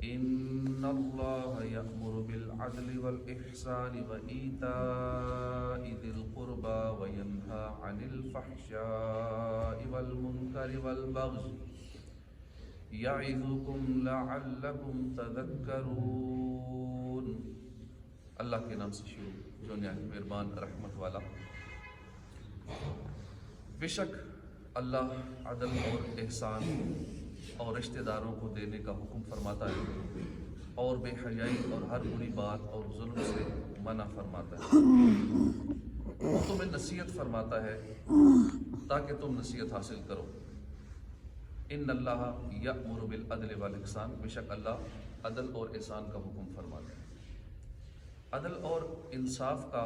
ان اللہ یأمر بالعدل والإحسان وإیتاء ذی القربى وینہی عن الفحشاء والمنکر والبغی یعظکم لعلکم تذکرون۔ اللہ کے نام سے شروع جو نہایت مہربان رحمت والا۔ بے شک اللہ عدل اور احسان اور رشتہ داروں کو دینے کا حکم فرماتا ہے اور بے حیائی اور ہر بری بات اور ظلم سے منع فرماتا ہے۔ وہ تمہیں نصیحت فرماتا ہے تاکہ تم نصیحت حاصل کرو۔ ان اللہ یأمر بالعدل والاحسان، بے شک اللہ عدل اور احسان کا حکم فرماتا ہے۔ عدل اور انصاف کا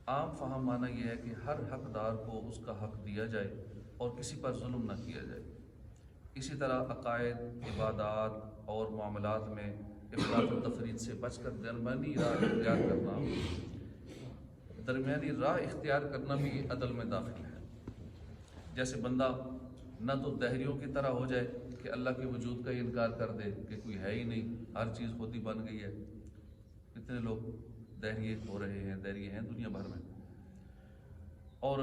عام فہم معنی یہ ہے کہ ہر حقدار کو اس کا حق دیا جائے اور کسی پر ظلم نہ کیا جائے۔ اسی طرح عقائد، عبادات اور معاملات میں افراط و تفریط سے بچ کر درمیانی راہ اختیار کرنا بھی عدل میں داخل ہے۔ جیسے بندہ نہ تو دہریوں کی طرح ہو جائے کہ اللہ کے وجود کا ہی انکار کر دے کہ کوئی ہے ہی نہیں، ہر چیز خود ہی بن گئی ہے۔ کتنے لوگ دہریے ہو رہے ہیں، دہریے ہیں دنیا بھر میں۔ اور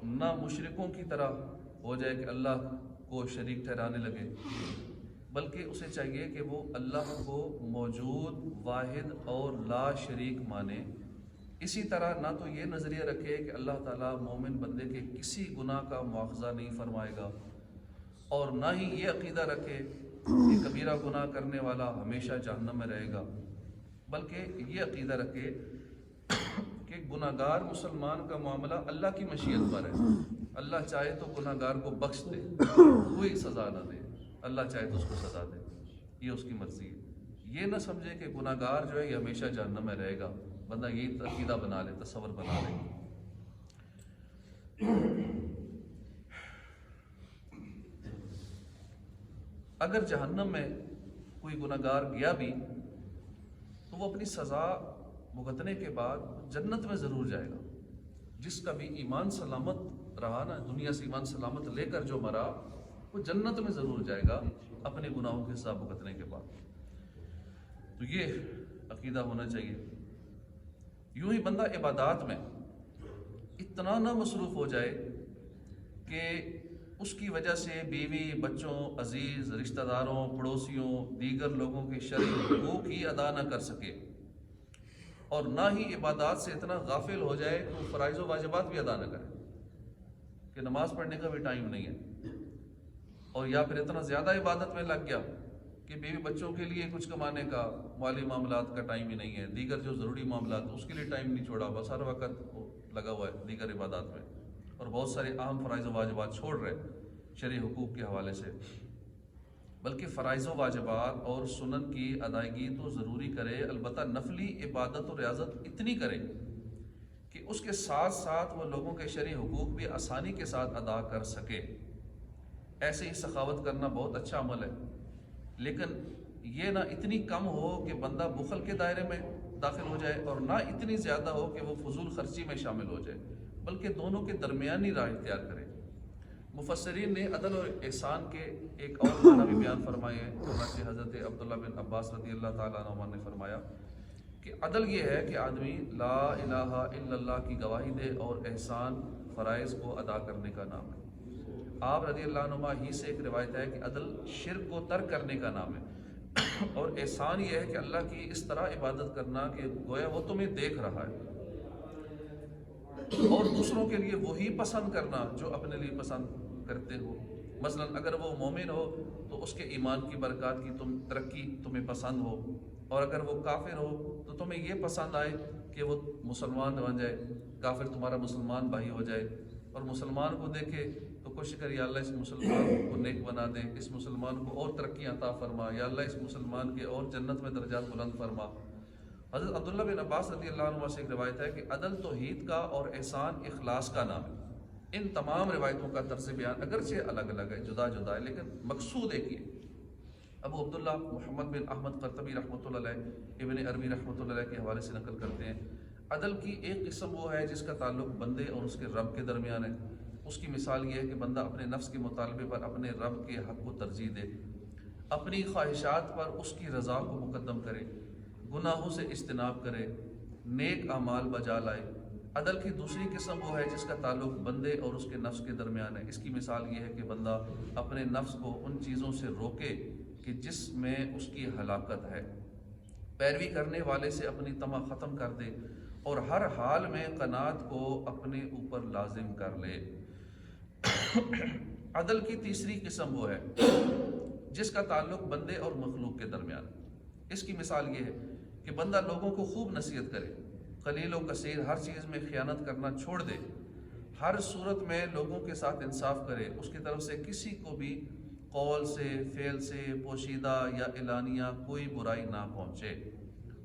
نہ مشرکوں کی طرح ہو جائے کہ اللہ کو شریک ٹھہرانے لگے، بلکہ اسے چاہیے کہ وہ اللہ کو موجود، واحد اور لا شریک مانے۔ اسی طرح نہ تو یہ نظریہ رکھے کہ اللہ تعالیٰ مومن بندے کے کسی گناہ کا مواخذہ نہیں فرمائے گا، اور نہ ہی یہ عقیدہ رکھے کہ کبیرہ گناہ کرنے والا ہمیشہ جہنم میں رہے گا، بلکہ یہ عقیدہ رکھے کہ گناہ گار مسلمان کا معاملہ اللہ کی مشیت پر ہے۔ اللہ چاہے تو گناہ گار کو بخش دے، کوئی سزا نہ دے، اللہ چاہے تو اس کو سزا دے، یہ اس کی مرضی ہے۔ یہ نہ سمجھے کہ گناہ گار جو ہے یہ ہمیشہ جہنم میں رہے گا، بندہ یہی عقیدہ بنا لے، تصور بنا لے۔ اگر جہنم میں کوئی گناہ گار گیا بھی تو وہ اپنی سزا بھگتنے کے بعد جنت میں ضرور جائے گا۔ جس کا بھی ایمان سلامت رہا نا، دنیا سے ایمان سلامت لے کر جو مرا، وہ جنت میں ضرور جائے گا اپنے گناہوں کے سزا بھگتنے کے بعد۔ تو یہ عقیدہ ہونا چاہیے۔ یوں ہی بندہ عبادات میں اتنا نہ مصروف ہو جائے کہ اس کی وجہ سے بیوی، بچوں، عزیز، رشتہ داروں، پڑوسیوں، دیگر لوگوں کے شرعی حقوق ہی ادا نہ کر سکے، اور نہ ہی عبادات سے اتنا غافل ہو جائے کہ وہ فرائض و واجبات بھی ادا نہ کرے، کہ نماز پڑھنے کا بھی ٹائم نہیں ہے، اور یا پھر اتنا زیادہ عبادت میں لگ گیا کہ بیوی بچوں کے لیے کچھ کمانے کا، مالی معاملات کا ٹائم ہی نہیں ہے، دیگر جو ضروری معاملات اس کے لیے ٹائم نہیں چھوڑا، بس ہر وقت لگا ہوا ہے دیگر عبادات میں، اور بہت سارے اہم فرائض و واجبات چھوڑ رہے شرعی حقوق کے حوالے سے۔ بلکہ فرائض و واجبات اور سنن کی ادائیگی تو ضروری کرے، البتہ نفلی عبادت و ریاضت اتنی کرے کہ اس کے ساتھ ساتھ وہ لوگوں کے شرعی حقوق بھی آسانی کے ساتھ ادا کر سکے۔ ایسے ہی سخاوت کرنا بہت اچھا عمل ہے، لیکن یہ نہ اتنی کم ہو کہ بندہ بخل کے دائرے میں داخل ہو جائے، اور نہ اتنی زیادہ ہو کہ وہ فضول خرچی میں شامل ہو جائے، بلکہ دونوں کے درمیانی راہ اختیار کرے۔ مفسرین نے عدل اور احسان کے ایک اور معنی بھی بیان فرمائے ہیں۔ حضرت عبداللہ بن عباس رضی اللہ تعالیٰ عنہ نے فرمایا کہ عدل یہ ہے کہ آدمی لا الہ الا اللہ کی گواہی دے، اور احسان فرائض کو ادا کرنے کا نام ہے۔ آپ رضی اللہ عنہ ہی سے ایک روایت ہے کہ عدل شرک کو ترک کرنے کا نام ہے، اور احسان یہ ہے کہ اللہ کی اس طرح عبادت کرنا کہ گویا وہ تمہیں دیکھ رہا ہے، اور دوسروں کے لیے وہی پسند کرنا جو اپنے لیے پسند کرتے ہو۔ مثلا اگر وہ مومن ہو تو اس کے ایمان کی برکات کی ترقی تمہیں پسند ہو، اور اگر وہ کافر ہو تو تمہیں یہ پسند آئے کہ وہ مسلمان بن جائے، کافر تمہارا مسلمان بھائی ہو جائے، اور مسلمان کو دیکھے تو کوشش کر یا اللہ اس مسلمان کو نیک بنا دے، اس مسلمان کو اور ترقی عطا فرما، یا اللہ اس مسلمان کے اور جنت میں درجات بلند فرما۔ حضرت عبداللہ بن عباس رضی اللہ عنہ سے ایک روایت ہے کہ عدل توحید کا اور احسان اخلاص کا نام ہے۔ ان تمام روایتوں کا طرز بیان اگرچہ الگ الگ ہے، جدا جدا ہے، لیکن مقصود ایک ہی ہے۔ ابو عبداللہ محمد بن احمد قرطبی رحمۃ اللہ علیہ، ابن عربی رحمۃ اللہ علیہ کے حوالے سے نقل کرتے ہیں، عدل کی ایک قسم وہ ہے جس کا تعلق بندے اور اس کے رب کے درمیان ہے۔ اس کی مثال یہ ہے کہ بندہ اپنے نفس کے مطالبے پر اپنے رب کے حق کو ترجیح دے، اپنی خواہشات پر اس کی رضا کو مقدم کرے، گناہوں سے اجتناب کرے، نیک اعمال بجا لائے۔ عدل کی دوسری قسم وہ ہے جس کا تعلق بندے اور اس کے نفس کے درمیان ہے۔ اس کی مثال یہ ہے کہ بندہ اپنے نفس کو ان چیزوں سے روکے کہ جس میں اس کی ہلاکت ہے، پیروی کرنے والے سے اپنی طمع ختم کر دے اور ہر حال میں قناعت کو اپنے اوپر لازم کر لے۔ عدل کی تیسری قسم وہ ہے جس کا تعلق بندے اور مخلوق کے درمیان۔ اس کی مثال یہ ہے کہ بندہ لوگوں کو خوب نصیحت کرے، قلیل و کثیر ہر چیز میں خیانت کرنا چھوڑ دے، ہر صورت میں لوگوں کے ساتھ انصاف کرے، اس کی طرف سے کسی کو بھی قول سے، فعل سے، پوشیدہ یا اعلانیہ کوئی برائی نہ پہنچے،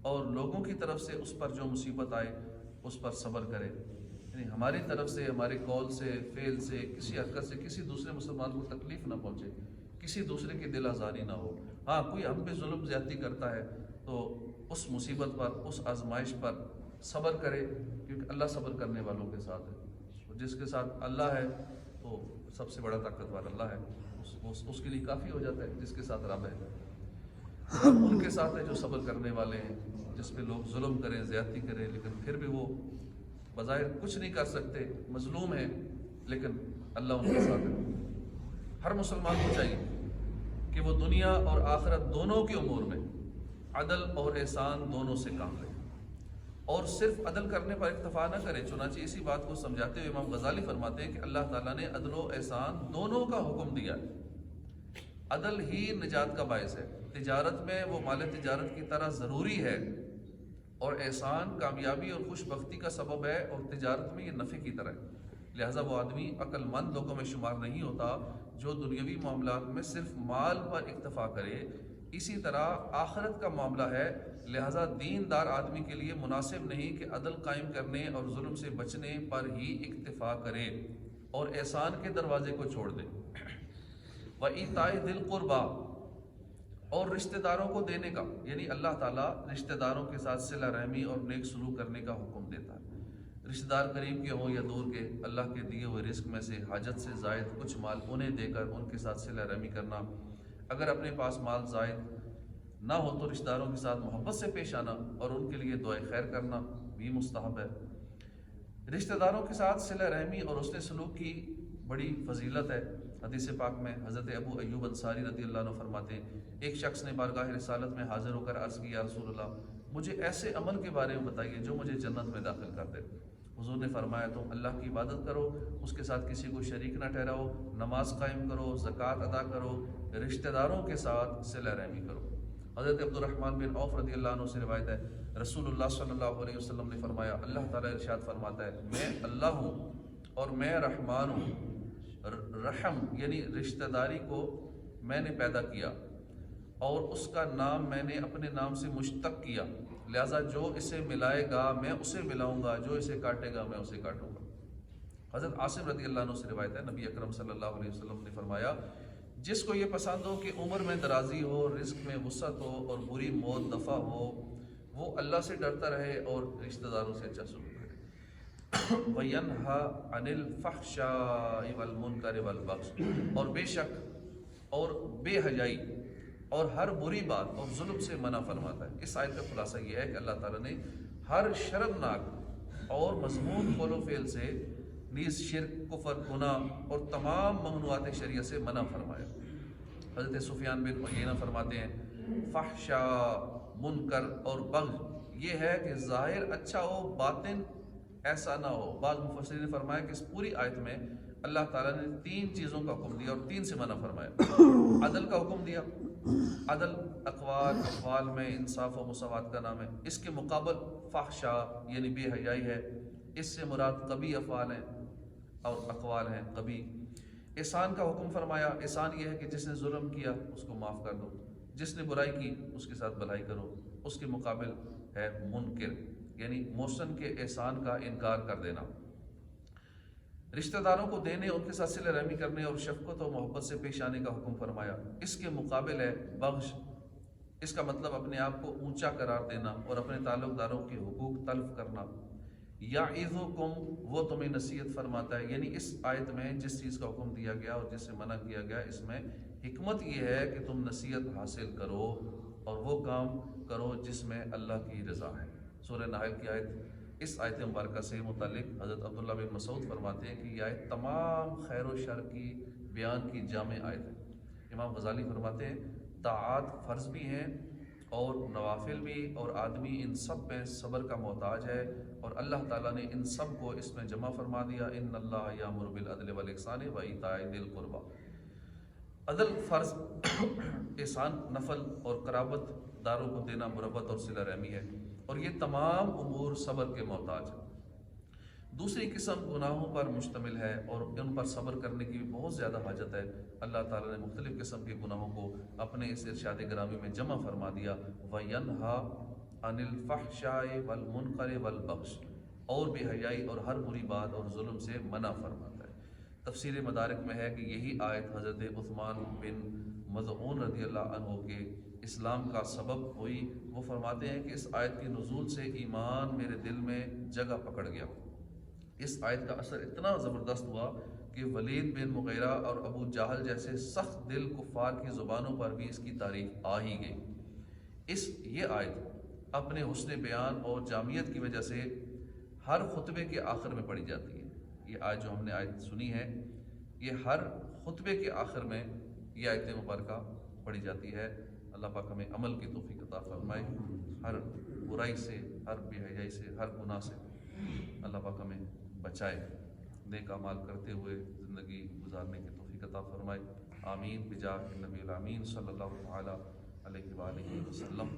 اور لوگوں کی طرف سے اس پر جو مصیبت آئے اس پر صبر کرے۔ یعنی ہماری طرف سے، ہمارے قول سے، فعل سے، کسی حرکت سے کسی دوسرے مسلمان کو تکلیف نہ پہنچے، کسی دوسرے کی دل آزاری نہ ہو۔ ہاں کوئی ہم پہ ظلم زیادتی کرتا ہے تو اس مصیبت پر، اس آزمائش پر صبر کرے، کیونکہ اللہ صبر کرنے والوں کے ساتھ ہے۔ جس کے ساتھ اللہ ہے تو سب سے بڑا طاقتور اللہ ہے، اس کے لیے کافی ہو جاتا ہے۔ جس کے ساتھ رب ہے، رب ان کے ساتھ ہے جو صبر کرنے والے ہیں۔ جس پہ لوگ ظلم کریں، زیادتی کریں، لیکن پھر بھی وہ بظاہر کچھ نہیں کر سکتے، مظلوم ہیں، لیکن اللہ ان کے ساتھ ہے۔ ہر مسلمان کو چاہیے کہ وہ دنیا اور آخرت دونوں کے امور میں عدل اور احسان دونوں سے کام لے، اور صرف عدل کرنے پر اکتفا نہ کرے۔ چنانچہ اسی بات کو سمجھاتے ہوئے امام غزالی فرماتے ہیں کہ اللہ تعالیٰ نے عدل و احسان دونوں کا حکم دیا ہے۔ عدل ہی نجات کا باعث ہے، تجارت میں وہ مال تجارت کی طرح ضروری ہے، اور احسان کامیابی اور خوش بختی کا سبب ہے، اور تجارت میں یہ نفع کی طرح ہے۔ لہٰذا وہ آدمی عقل مند لوگوں میں شمار نہیں ہوتا جو دنیاوی معاملات میں صرف مال پر اکتفا کرے۔ اسی طرح آخرت کا معاملہ ہے، لہٰذا دیندار آدمی کے لیے مناسب نہیں کہ عدل قائم کرنے اور ظلم سے بچنے پر ہی اکتفا کرے اور احسان کے دروازے کو چھوڑ دے۔ وَإِيتَاءِ ذِي الْقُرْبَىٰ، اور رشتہ داروں کو دینے کا، یعنی اللہ تعالیٰ رشتہ داروں کے ساتھ صلہ رحمی اور نیک سلوک کرنے کا حکم دیتا ہے۔ رشتہ دار قریب کے ہوں یا دور کے، اللہ کے دیے ہوئے رزق میں سے حاجت سے زائد کچھ مال انہیں دے کر ان کے ساتھ صلہ رحمی کرنا۔ اگر اپنے پاس مال زائد نہ ہو تو رشتہ داروں کے ساتھ محبت سے پیش آنا اور ان کے لیے دعائے خیر کرنا بھی مستحب ہے۔ رشتہ داروں کے ساتھ صلہ رحمی اور حسن سلوک کی بڑی فضیلت ہے۔ حدیث پاک میں حضرت ابو ایوب انصاری رضی اللہ عنہ فرماتے ہیں، ایک شخص نے بارگاہ رسالت میں حاضر ہو کر عرض کی، یا رسول اللہ، مجھے ایسے عمل کے بارے میں بتائیے جو مجھے جنت میں داخل کر دے۔ حضور نے فرمایا، تم اللہ کی عبادت کرو، اس کے ساتھ کسی کو شریک نہ ٹھہراؤ، نماز قائم کرو، زکوٰۃ ادا کرو، رشتہ داروں کے ساتھ صلہ رحمی کرو۔ حضرت عبد الرحمن بن عوف رضی اللہ عنہ سے روایت ہے، رسول اللہ صلی اللہ علیہ وسلم نے فرمایا، اللہ تعالیٰ ارشاد فرماتا ہے، میں اللہ ہوں اور میں رحمان ہوں۔ رحم یعنی رشتہ داری کو میں نے پیدا کیا اور اس کا نام میں نے اپنے نام سے مشتق کیا، لہٰذا جو اسے ملائے گا میں اسے ملاؤں گا، جو اسے کاٹے گا میں اسے کاٹوں گا۔ حضرت عاصم رضی اللہ عنہ سے روایت ہے، نبی اکرم صلی اللہ علیہ وسلم نے فرمایا، جس کو یہ پسند ہو کہ عمر میں درازی ہو، رزق میں وسعت ہو اور بری موت دفع ہو، وہ اللہ سے ڈرتا رہے اور رشتہ داروں سے اچھا سلوک کرے۔ وَيَنْهَا عَنِ الْفَحْشَاءِ وَالْمُنْكَرِ وَالْبَغْيِ، اور بے شک اور بے حیائی اور ہر بری بات اور ظلم سے منع فرماتا ہے۔ اس آیت کا خلاصہ یہ ہے کہ اللہ تعالیٰ نے ہر شرمناک اور مذموم قول و فعل سے نیز شرک، کفر، گناہ اور تمام ممنوعات شریعت سے منع فرمایا۔ حضرت سفیان بن عیینہ فرماتے ہیں، فحشاء، منکر اور بغی یہ ہے کہ ظاہر اچھا ہو، باطن ایسا نہ ہو۔ بعض مفسرین نے فرمایا کہ اس پوری آیت میں اللہ تعالیٰ نے 3 چیزوں کا حکم دیا اور 3 سے منع فرمایا۔ عدل کا حکم دیا، عدل اقوال افعال میں انصاف و مساوات کا نام ہے۔ اس کے مقابل فحشاء یعنی بے حیائی ہے، اس سے مراد قبیح افعال ہیں اور اقوال ہیں قبیح۔ احسان کا حکم فرمایا، احسان یہ ہے کہ جس نے ظلم کیا اس کو معاف کر دو، جس نے برائی کی اس کے ساتھ بھلائی کرو۔ اس کے مقابل ہے منکر یعنی محسن کے احسان کا انکار کر دینا۔ رشتہ داروں کو دینے، ان کے ساتھ صلہ رحمی کرنے اور شفقت و محبت سے پیش آنے کا حکم فرمایا۔ اس کے مقابل ہے بغش، اس کا مطلب اپنے آپ کو اونچا قرار دینا اور اپنے تعلق داروں کے حقوق تلف کرنا۔ یعظکم وہ تمہیں نصیحت فرماتا ہے، یعنی اس آیت میں جس چیز کا حکم دیا گیا اور جس سے منع کیا گیا، اس میں حکمت یہ ہے کہ تم نصیحت حاصل کرو اور وہ کام کرو جس میں اللہ کی رضا ہے۔ سورہ نحل کی آیت، اس آیت مبارکہ سے متعلق حضرت عبداللہ بن مسعود فرماتے ہیں کہ یہ آیت تمام خیر و شر کی بیان کی جامع آیت ہے۔ امام غزالی فرماتے ہیں طاعات فرض بھی ہیں اور نوافل بھی، اور آدمی ان سب پہ صبر کا محتاج ہے، اور اللہ تعالیٰ نے ان سب کو اس میں جمع فرما دیا۔ ان اللہ یامر بالعدل والاحسان وایتاء ذی القربی، عدل فرض، احسان نفل، اور قرابت داروں کو دینا مربت اور صلہ رحمی ہے، اور یہ تمام امور صبر کے محتاج ہیں۔ دوسری قسم گناہوں پر مشتمل ہے اور ان پر صبر کرنے کی بھی بہت زیادہ حاجت ہے۔ اللہ تعالیٰ نے مختلف قسم کے گناہوں کو اپنے اس ارشاد گرامی میں جمع فرما دیا۔ وَيَنْهَا عَنِ الْفَحْشَاءِ وَالْمُنْكَرِ وَالْبَغْيِ، اور بے حیائی اور ہر بری بات اور ظلم سے منع فرماتا ہے۔ تفسیر مدارک میں ہے کہ یہی آیت حضرت عثمان بن مظعون رضی اللہ عنہ کے اسلام کا سبب ہوئی۔ وہ فرماتے ہیں کہ اس آیت کی نزول سے ایمان میرے دل میں جگہ پکڑ گیا۔ اس آیت کا اثر اتنا زبردست ہوا کہ ولید بن مغیرہ اور ابو جہل جیسے سخت دل کفار کی زبانوں پر بھی اس کی تعریف آ ہی گئی۔ یہ آیت اپنے حسن بیان اور جامعیت کی وجہ سے ہر خطبے کے آخر میں پڑھی جاتی ہے۔ یہ آیت جو ہم نے آیت سنی ہے، یہ ہر خطبے کے آخر میں یہ آیت مبارکہ پڑھی جاتی ہے۔ اللہ پاک ہمیں عمل کی توفیق عطا فرمائے، ہر برائی سے، ہر بے حیائی سے، ہر گناہ سے اللہ پاک ہمیں بچائے، نیک اعمال کرتے ہوئے زندگی گزارنے کی توفیق عطا فرمائے۔ آمین بجاہ النبی الامین صلی اللہ تعالی علیہ وآلہ وسلم۔